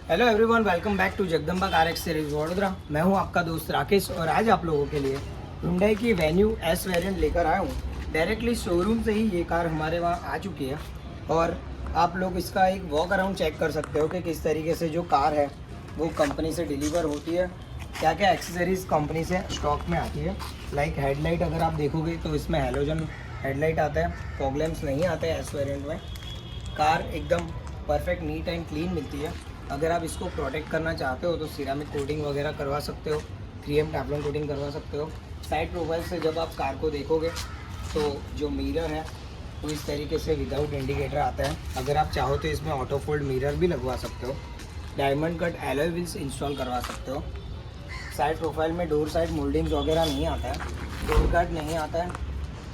Hello everyone, welcome back to Jagdamba car X series Vadodara. मैं हूं आपका दोस्त राकेश और आज आप लोगों के लिए Hyundai की वेन्यू एस वेरिएंट लेकर आया हूं। डायरेक्टली शोरूम से ही ये कार हमारे वहां आ चुकी है और आप लोग इसका एक वॉक अराउंड चेक कर सकते हो कि किस तरीके से जो कार है वो कंपनी से डिलीवर होती है, क्या क्या एक्सेसरीज कंपनी से स्टॉक में आती है। लाइक हेडलाइट अगर आप देखोगे तो इसमें हेलोजन हेडलाइट आता है, फॉग लैंप्स नहीं आते हैं एस वेरिएंट में। कार एकदम परफेक्ट नीट एंड क्लीन मिलती है। अगर आप इसको प्रोटेक्ट करना चाहते हो तो सिरामिक कोटिंग वगैरह करवा सकते हो, 3M टैफ्लॉन कोटिंग करवा सकते हो। साइड प्रोफाइल से जब आप कार को देखोगे तो जो मिरर है वो इस तरीके से विदाउट इंडिकेटर आता है। अगर आप चाहो तो इसमें ऑटो फोल्ड मिरर भी लगवा सकते हो। Diamond cut alloy wheels install करवा सकते हो। साइड प्रोफाइल में डोर साइड मोल्डिंग्स वगैरह नहीं आता है, डोर गार्ड नहीं आता है,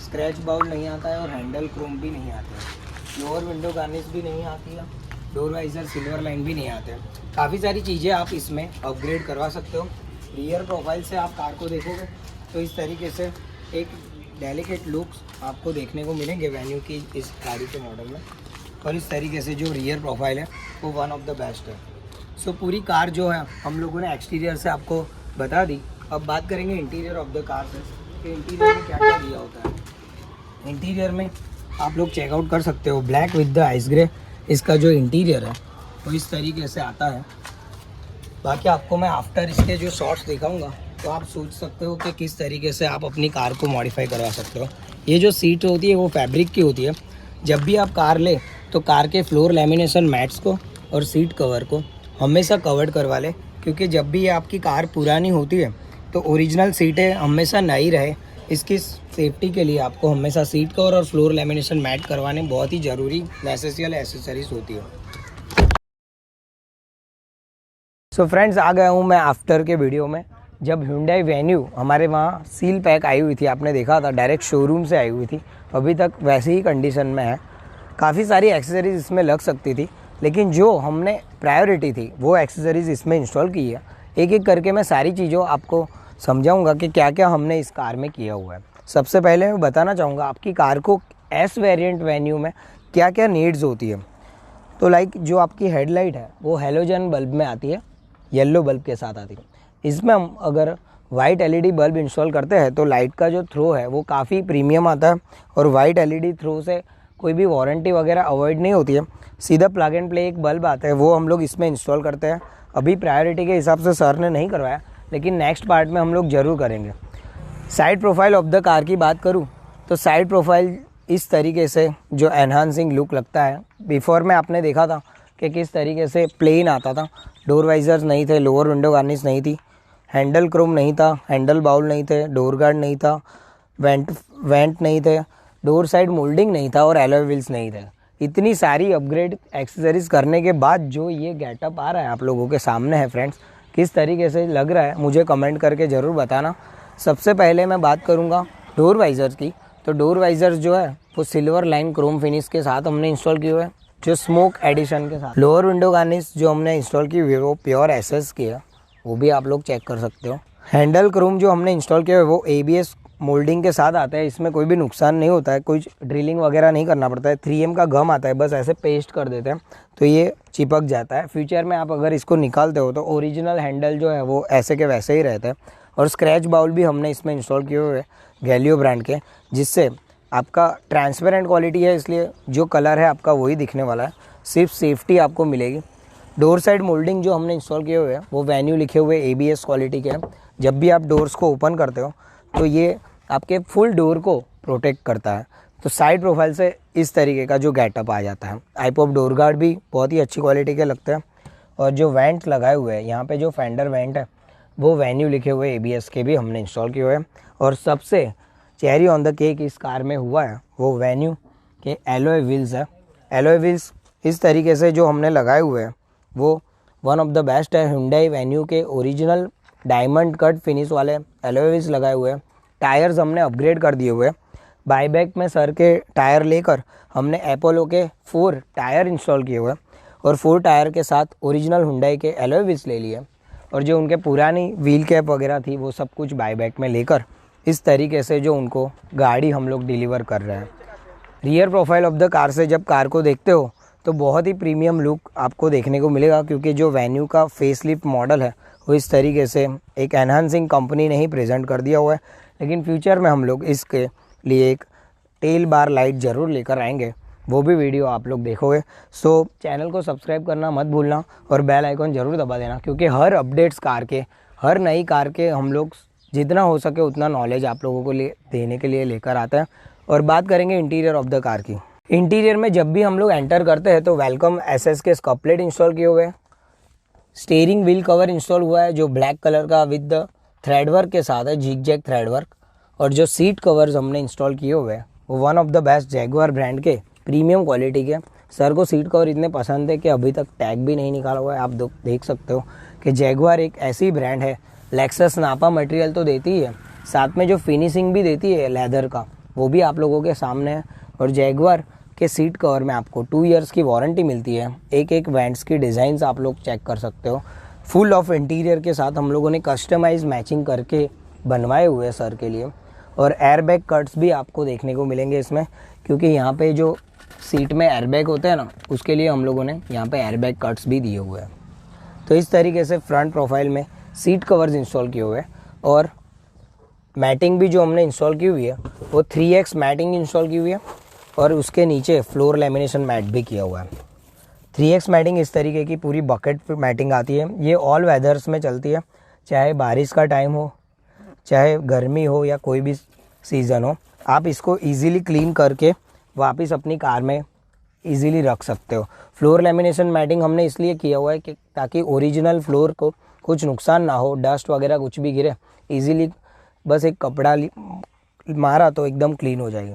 स्क्रैच बाउल नहीं आता है और हैंडल क्रोम भी नहीं आता है। लोअर विंडो गार्निश भी नहीं आती है, डोर वाइजर सिल्वर लाइन भी नहीं आते। काफ़ी सारी चीज़ें आप इसमें अपग्रेड करवा सकते हो। रियर प्रोफाइल से आप कार को देखोगे तो इस तरीके से एक डेलिकेट लुक्स आपको देखने को मिलेंगे वेन्यू की इस गाड़ी के मॉडल में। और इस तरीके से जो रियर प्रोफाइल है वो वन ऑफ द बेस्ट है। सो पूरी कार जो है हम लोगों ने एक्सटीरियर से आपको बता दी। अब बात करेंगे इंटीरियर ऑफ द कार से कि इंटीरियर में क्या क्या दिया होता है। इंटीरियर में आप लोग चेकआउट कर सकते हो, black with the ice grey इसका जो इंटीरियर है वो इस तरीके से आता है। बाकी आपको मैं आफ्टर इसके जो शॉट्स दिखाऊंगा तो आप सोच सकते हो कि किस तरीके से आप अपनी कार को मॉडिफाई करवा सकते हो। ये जो सीट होती है वो फैब्रिक की होती है। जब भी आप कार ले तो कार के फ्लोर लैमिनेशन मैट्स को और सीट कवर को हमेशा कवर्ड करवा ले, क्योंकि जब भी ये आपकी कार पुरानी होती है तो ओरिजिनल सीटें हमेशा नई रहे। इसकी सेफ्टी के लिए आपको हमेशा सीट कवर और फ्लोर लैमिनेशन मैट करवाने बहुत ही ज़रूरी नेसेसियल एसेसरीज होती है। सो फ्रेंड्स, आ गया हूँ मैं आफ्टर के वीडियो में। जब Hyundai वेन्यू हमारे वहाँ सील पैक आई हुई थी, आपने देखा था, डायरेक्ट शोरूम से आई हुई थी, अभी तक वैसे ही कंडीशन में है। काफ़ी सारी एक्सेसरीज इसमें लग सकती थी, लेकिन जो हमने प्रायोरिटी थी वो एक्सेसरीज इसमें इंस्टॉल की है। एक एक करके मैं सारी चीज़ों आपको समझाऊंगा कि क्या क्या हमने इस कार में किया हुआ है। सबसे पहले मैं बताना चाहूँगा आपकी कार को एस वेरिएंट वेन्यू में क्या क्या नीड्स होती है। तो लाइक जो आपकी हेडलाइट है वो हेलोजन बल्ब में आती है, येलो बल्ब के साथ आती है। इसमें हम अगर वाइट एलईडी बल्ब इंस्टॉल करते हैं तो लाइट का जो थ्रो है वो काफ़ी प्रीमियम आता है और वाइट एलईडी थ्रो से कोई भी वारंटी वगैरह अवॉइड नहीं होती है। सीधा प्लग एंड प्ले एक बल्ब आता है वो हम लोग इसमें इंस्टॉल करते हैं। अभी प्रायोरिटी के हिसाब से सर ने नहीं करवाया, लेकिन नेक्स्ट पार्ट में हम लोग ज़रूर करेंगे। Side profile of the car की बात करूँ तो साइड प्रोफाइल इस तरीके से जो एनहांसिंग लुक लगता है। बिफोर में आपने देखा था कि किस तरीके से प्लेन आता था, डोर वाइजर्स नहीं थे, लोअर विंडो गार्निश नहीं थी, हैंडल क्रोम नहीं था, हैंडल बाउल नहीं थे, डोर गार्ड नहीं था, वेंट नहीं थे, डोर साइड मोल्डिंग नहीं था और एलॉय व्हील्स नहीं थे। इतनी सारी अपग्रेड एक्सेसरीज करने के बाद जो ये गेटअप आ रहा है आप लोगों के सामने है फ्रेंड्स, किस तरीके से लग रहा है मुझे कमेंट करके ज़रूर बताना। सबसे पहले मैं बात करूँगा डोर वाइजर्स की। तो डोर वाइजर्स जो है वो सिल्वर लाइन क्रोम फिनिश के साथ हमने इंस्टॉल किए हुए हैं, जो स्मोक एडिशन के साथ। लोअर विंडो गार्निश जो हमने इंस्टॉल की हुई है वो प्योर एसएस की है, वो भी आप लोग चेक कर सकते हो। हैंडल क्रोम जो हमने इंस्टॉल किया है वो ABS मोल्डिंग के साथ आता है। इसमें कोई भी नुकसान नहीं होता है, कोई ड्रिलिंग वगैरह नहीं करना पड़ता है। 3M का गम आता है, बस ऐसे पेस्ट कर देते हैं तो ये चिपक जाता है। फ्यूचर में आप अगर इसको निकालते हो तो ओरिजिनल हैंडल जो है वो ऐसे के वैसे ही रहता है। और स्क्रैच बाउल भी हमने इसमें इंस्टॉल किए हुए हैं गैलियो ब्रांड के, जिससे आपका ट्रांसपेरेंट क्वालिटी है, इसलिए जो कलर है आपका वही दिखने वाला है, सिर्फ सेफ्टी आपको मिलेगी। डोर साइड मोल्डिंग जो हमने इंस्टॉल किए हुए हैं वो वेन्यू लिखे हुए ABS क्वालिटी के हैं। जब भी आप डोर्स को ओपन करते हो तो ये आपके फुल डोर को प्रोटेक्ट करता है। तो साइड प्रोफाइल से इस तरीके का जो गेटअप आ जाता है। आईपॉप डोर गार्ड भी बहुत ही अच्छी क्वालिटी के लगते हैं। और जो वेंट लगाए हुए हैं यहाँ पे, जो फेंडर वेंट है वो वेन्यू लिखे हुए ABS के भी हमने इंस्टॉल किए हुए हैं। और सबसे चेरी ऑन द केक इस कार में हुआ है वो वेन्यू के एलॉय व्हील्स है। एलॉय व्हील्स इस तरीके से जो हमने लगाए हुए हैं वो वन ऑफ द बेस्ट है। Hyundai वेन्यू के ओरिजिनल डायमंड कट फिनिश वाले एलॉय व्हील्स लगाए हुए हैं। टायर्स हमने अपग्रेड कर दिए हुए हैं। बाईबैक में सर के टायर लेकर हमने अपोलो के 4 टायर इंस्टॉल किए हुए हैं और 4 टायर के साथ ओरिजिनल Hyundai के एलॉय व्हील्स ले लिए। और जो उनके पुरानी व्हील कैप वगैरह थी वो सब कुछ बाईबैक में लेकर इस तरीके से जो उनको गाड़ी हम लोग डिलीवर कर रहे हैं। Rear profile of the car से जब कार को देखते हो तो बहुत ही प्रीमियम लुक आपको देखने को मिलेगा, क्योंकि जो वेन्यू का फेसलिफ्ट मॉडल है वो इस तरीके से एक एनहांसिंग कंपनी ने ही प्रेजेंट कर दिया हुआ है। लेकिन फ्यूचर में हम लोग इसके लिए एक टेल बार लाइट ज़रूर लेकर आएंगे, वो भी वीडियो आप लोग देखोगे। सो चैनल को सब्सक्राइब करना मत भूलना और बेल आइकॉन ज़रूर दबा देना, क्योंकि हर अपडेट्स कार के, हर नई कार के हम लोग जितना हो सके उतना नॉलेज आप लोगों को देने के लिए लेकर आते हैं। और बात करेंगे इंटीरियर ऑफ द कार की। इंटीरियर में जब भी हम लोग एंटर करते हैं तो वेलकम एसएस के स्कॉप प्लेट इंस्टॉल किए हुए हैं। स्टीयरिंग व्हील कवर इंस्टॉल हुआ है जो ब्लैक कलर का विद द थ्रेड वर्क के साथ है, जिग जैग थ्रेड वर्क। और जो सीट कवर्स हमने इंस्टॉल किए हुए हैं वो one of the best Jaguar brand के प्रीमियम क्वालिटी के। सर को सीट कवर इतने पसंद है कि अभी तक टैग भी नहीं निकाला हुआ है। आप देख सकते हो कि जैगुआर एक ऐसी ब्रांड है, लेक्सस नापा मटेरियल तो देती ही है, साथ में जो फिनिशिंग भी देती है लेदर का वो भी आप लोगों के सामने है। और जैगुआर के सीट कवर में आपको 2 इयर्स की वारंटी मिलती है। एक वेंट्स की डिज़ाइंस आप लोग चेक कर सकते हो। फुल ऑफ इंटीरियर के साथ हम लोगों ने कस्टमाइज मैचिंग करके बनवाए हुए हैं सर के लिए। और एयरबैग कट्स भी आपको देखने को मिलेंगे इसमें, क्योंकि यहाँ पे जो सीट में एयरबैग होते हैं ना, उसके लिए हम लोगों ने यहाँ पे एयरबैग कट्स भी दिए हुए हैं। तो इस तरीके से फ्रंट प्रोफाइल में सीट कवर्स इंस्टॉल किए हुए हैं। और मैटिंग भी जो हमने इंस्टॉल की हुई है वो 3x मैटिंग इंस्टॉल की हुई है। और उसके नीचे फ्लोर लेमिनेशन मैट भी किया हुआ है। 3x मैटिंग इस तरीके की पूरी बकेट मैटिंग आती है। ये ऑल वेदर्स में चलती है, चाहे बारिश का टाइम हो, चाहे गर्मी हो या कोई भी सीज़न हो। आप इसको इजीली क्लीन करके वापस अपनी कार में इजीली रख सकते हो। फ्लोर लेमिनेशन मैटिंग हमने इसलिए किया हुआ है कि ताकि ओरिजिनल फ्लोर को कुछ नुकसान ना हो, डस्ट वगैरह कुछ भी गिरे, इजीली बस एक कपड़ा मारा तो एकदम क्लीन हो जाएगी।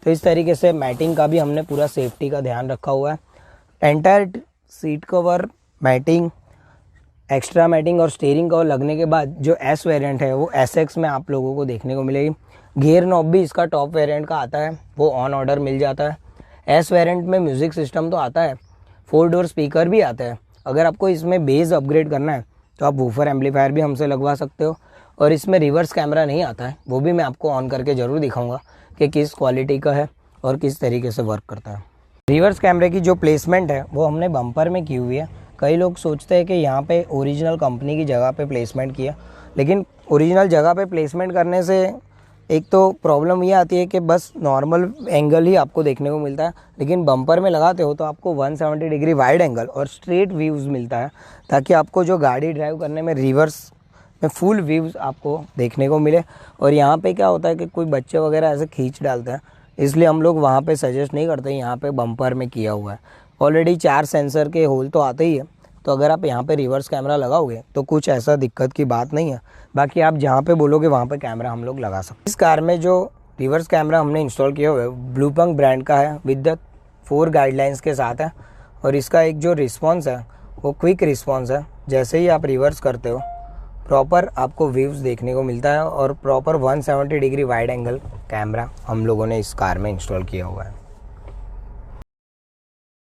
तो इस तरीके से मैटिंग का भी हमने पूरा सेफ्टी का ध्यान रखा हुआ है। Entire seat cover matting, extra matting और स्टीयरिंग कवर लगने के बाद जो एस वेरिएंट है वो एसएक्स में आप लोगों को देखने को मिलेगी। गियर नॉब भी इसका टॉप वेरिएंट का आता है, वो ऑन ऑर्डर मिल जाता है। एस वेरिएंट में म्यूज़िक सिस्टम तो आता है, 4 डोर स्पीकर भी आता है। अगर आपको इसमें बेस अपग्रेड करना है तो आप वूफर एम्पलीफायर भी हमसे लगवा सकते हो। और इसमें रिवर्स कैमरा नहीं आता है, वो भी मैं आपको ऑन करके ज़रूर दिखाऊंगा कि किस क्वालिटी का है और किस तरीके से वर्क करता है। रिवर्स कैमरे की जो प्लेसमेंट है वो हमने बम्पर में की हुई है। कई लोग सोचते हैं कि यहाँ पे ओरिजिनल कंपनी की जगह पे प्लेसमेंट किया, लेकिन ओरिजिनल जगह पे प्लेसमेंट करने से एक तो प्रॉब्लम ये आती है कि बस नॉर्मल एंगल ही आपको देखने को मिलता है, लेकिन बम्पर में लगाते हो तो आपको 170 डिग्री वाइड एंगल और स्ट्रेट व्यूज़ मिलता है, ताकि आपको जो गाड़ी ड्राइव करने में रिवर्स में फुल व्यूज़ आपको देखने को मिले। और यहाँ पे क्या होता है कि कोई बच्चे वगैरह ऐसे खींच डालते हैं, इसलिए हम लोग वहाँ पे सजेस्ट नहीं करते। यहाँ पे बम्पर में किया हुआ है। ऑलरेडी 4 सेंसर के होल तो आते ही है, तो अगर आप यहाँ पे रिवर्स कैमरा लगाओगे तो कुछ ऐसा दिक्कत की बात नहीं है। बाकी आप जहाँ पे बोलोगे वहाँ पे कैमरा हम लोग लगा सकते हैं। इस कार में जो रिवर्स कैमरा हमने इंस्टॉल किया हुआ है ब्लूपंक ब्रांड का है, विद द 4 गाइडलाइंस के साथ है। और इसका एक जो रिस्पॉन्स है वो क्विक रिस्पॉन्स है। जैसे ही आप रिवर्स करते हो प्रॉपर आपको व्यूज़ देखने को मिलता है और proper 170 degree wide angle camera हम लोगों ने इस कार में इंस्टॉल किया हुआ है।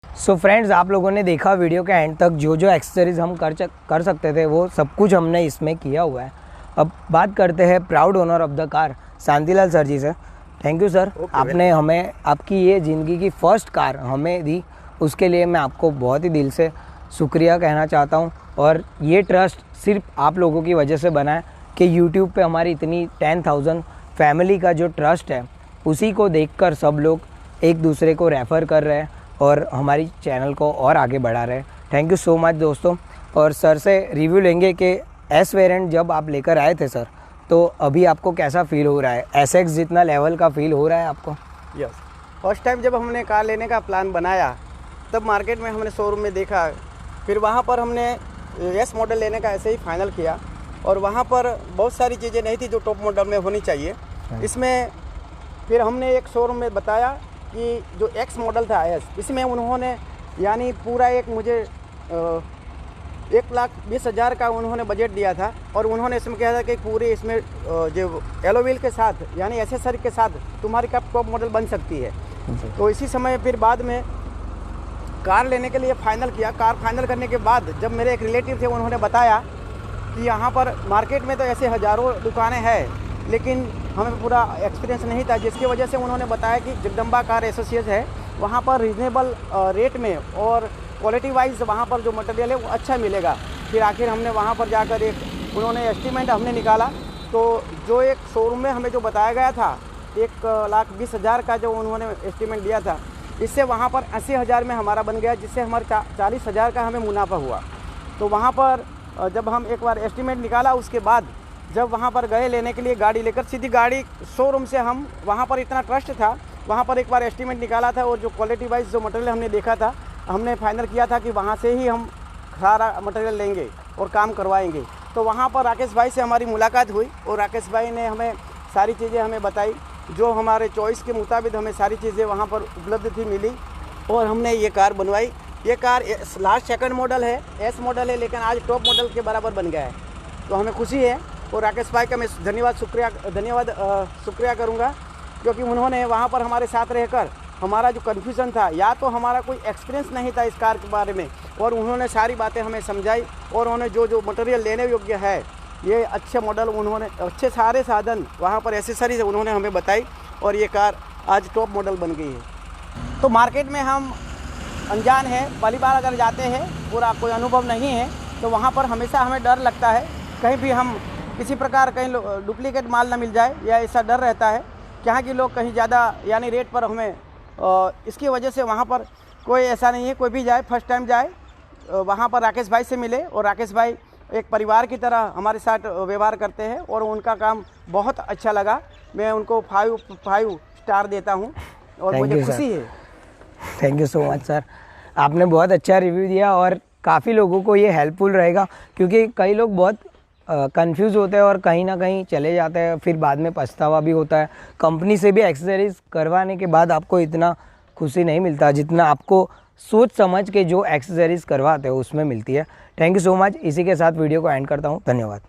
सो फ्रेंड्स, आप लोगों ने देखा वीडियो के एंड तक जो जो एक्सेसरीज हम कर सकते थे वो सब कुछ हमने इसमें किया हुआ है। अब बात करते हैं proud owner of the car Shantilal sir ji से। थैंक यू सर, आपने हमें आपकी ये ज़िंदगी की फ़र्स्ट कार हमें दी, उसके लिए मैं आपको बहुत ही दिल से शुक्रिया कहना चाहता हूँ। और ये ट्रस्ट सिर्फ आप लोगों की वजह से बना है कि यूट्यूब पे हमारी इतनी 10,000 फैमिली का जो ट्रस्ट है उसी को देखकर सब लोग एक दूसरे को रेफ़र कर रहे हैं और हमारी चैनल को और आगे बढ़ा रहे हैं। थैंक यू सो मच दोस्तों। और सर से रिव्यू लेंगे कि एस वेरिएंट जब आप लेकर आए थे सर, तो अभी आपको कैसा फील हो रहा है? एसएक्स जितना लेवल का फील हो रहा है आपको? यस, फर्स्ट टाइम जब हमने कार लेने का प्लान बनाया तब मार्केट में हमने शोरूम में देखा, फिर वहाँ पर हमने एस मॉडल लेने का ऐसे ही फाइनल किया। और वहाँ पर बहुत सारी चीज़ें नहीं थी जो टॉप मॉडल में होनी चाहिए। इसमें फिर हमने एक शोरूम में बताया कि जो एक्स मॉडल था एस, इसमें उन्होंने यानी पूरा एक मुझे 1,20,000 का उन्होंने बजट दिया था। और उन्होंने इसमें कहा था कि पूरे इसमें जो एलोव्हील के साथ यानी एसेसरी के साथ तुम्हारी कार टॉप मॉडल बन सकती है। तो इसी समय फिर बाद में कार लेने के लिए फ़ाइनल किया। कार फाइनल करने के बाद जब मेरे एक रिलेटिव थे उन्होंने बताया कि यहाँ पर मार्केट में तो ऐसे हज़ारों दुकानें हैं, लेकिन हमें पूरा एक्सपीरियंस नहीं था, जिसकी वजह से उन्होंने बताया कि जगदम्बा कार एसोसिएशन है वहाँ पर रीजनेबल रेट में और क्वालिटी वाइज वहाँ पर जो मटेरियल है वो अच्छा मिलेगा। फिर आखिर हमने वहाँ पर जाकर एक उन्होंने एस्टीमेट हमने निकाला, तो जो एक शोरूम में हमें जो बताया गया था 1,20,000 का जो उन्होंने एस्टीमेट दिया था, इससे वहाँ पर 80,000 में हमारा बन गया, जिससे हमारे 40,000 का हमें मुनाफा हुआ। तो वहाँ पर जब हम एक बार एस्टीमेट निकाला, उसके बाद जब वहाँ पर गए लेने के लिए गाड़ी लेकर, सीधी गाड़ी शोरूम से हम वहाँ पर इतना ट्रस्ट था, वहाँ पर एक बार एस्टीमेट निकाला था और जो क्वालिटी वाइज जो मटेरियल हमने देखा था, हमने फाइनल किया था कि वहाँ से ही हम सारा मटेरियल लेंगे और काम करवाएंगे। तो वहाँ पर राकेश भाई से हमारी मुलाकात हुई और राकेश भाई ने हमें सारी चीज़ें हमें बताई, जो हमारे चॉइस के मुताबिक हमें सारी चीज़ें वहाँ पर उपलब्ध थी, मिली और हमने ये कार बनवाई। ये कार लास्ट सेकंड मॉडल है, एस मॉडल है, लेकिन आज टॉप मॉडल के बराबर बन गया है। तो हमें खुशी है और राकेश भाई का मैं धन्यवाद शुक्रिया करूँगा, क्योंकि उन्होंने वहाँ पर हमारे साथ रहकर हमारा जो कन्फ्यूज़न था, या तो हमारा कोई एक्सपीरियंस नहीं था इस कार के बारे में, और उन्होंने सारी बातें हमें समझाई और उन्होंने जो मटेरियल लेने योग्य है, ये अच्छे मॉडल, उन्होंने अच्छे सारे साधन वहाँ पर एसेसरीज उन्होंने हमें बताई और ये कार आज टॉप मॉडल बन गई है। तो मार्केट में हम अनजान है, पहली बार अगर जाते हैं, पूरा कोई अनुभव नहीं है, तो वहाँ पर हमेशा हमें डर लगता है कहीं भी हम किसी प्रकार कहीं डुप्लीकेट माल ना मिल जाए, या ऐसा डर रहता है कि यहाँ के लोग कहीं ज़्यादा यानी रेट पर हमें, इसकी वजह से वहाँ पर कोई ऐसा नहीं है। कोई भी जाए, फर्स्ट टाइम जाए, वहाँ पर राकेश भाई से मिले और राकेश भाई एक परिवार की तरह हमारे साथ व्यवहार करते हैं और उनका काम बहुत अच्छा लगा। मैं उनको 5 स्टार देता हूँ और मुझे खुशी है। Thank you so much sir, आपने बहुत अच्छा रिव्यू दिया और काफ़ी लोगों को ये हेल्पफुल रहेगा, क्योंकि कई लोग बहुत कंफ्यूज होते हैं और कहीं ना कहीं चले जाते हैं, फिर बाद में पछतावा भी होता है। कंपनी से भी एक्सेसरीज करवाने के बाद आपको इतना खुशी नहीं मिलता जितना आपको सोच समझ के जो एक्सेसरीज करवाते हो उसमें मिलती है। Thank you so much. इसी के साथ वीडियो को एंड करता हूँ। धन्यवाद।